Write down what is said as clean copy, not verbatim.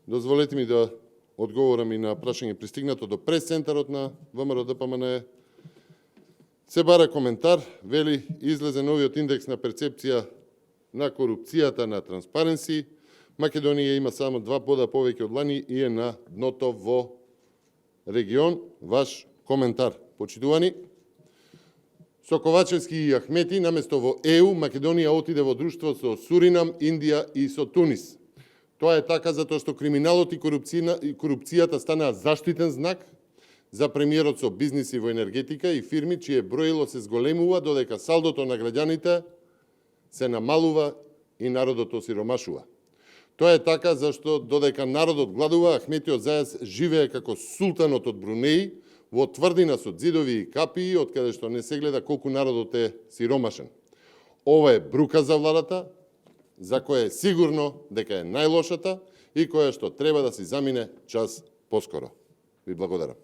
дозволете ми да одговорам и на прашање пристигнато до прес-центарот на ВМРО ДПМНЕ. Се бара коментар, вели, излезе новиот индекс на перцепција на корупцијата на Transparency. Македонија има само 2 пода повеќе од лани и е на дното во регион. Ваш коментар, почитувани. Со Ковачевски и Ахмети, наместо во ЕУ, Македонија отиде во друштво со Суринам, Индија и со Тунис. Тоа е така затоа што криминалот и корупцијата станаа заштитен знак за премиерот со бизниси во енергетика и фирми чие броило се зголемува, додека салдото на граѓаните се намалува и народот осиромашува. Тоа е така зашто додека народот гладува, Ахметиот Зајац живее како султанот од Брунеи во тврдина со ѕидови и капии, од каде што не се гледа колку народот е сиромашен. Ова е брука за владата, за која е сигурно дека е најлошата и која што треба да си замине час поскоро. Ви благодарам.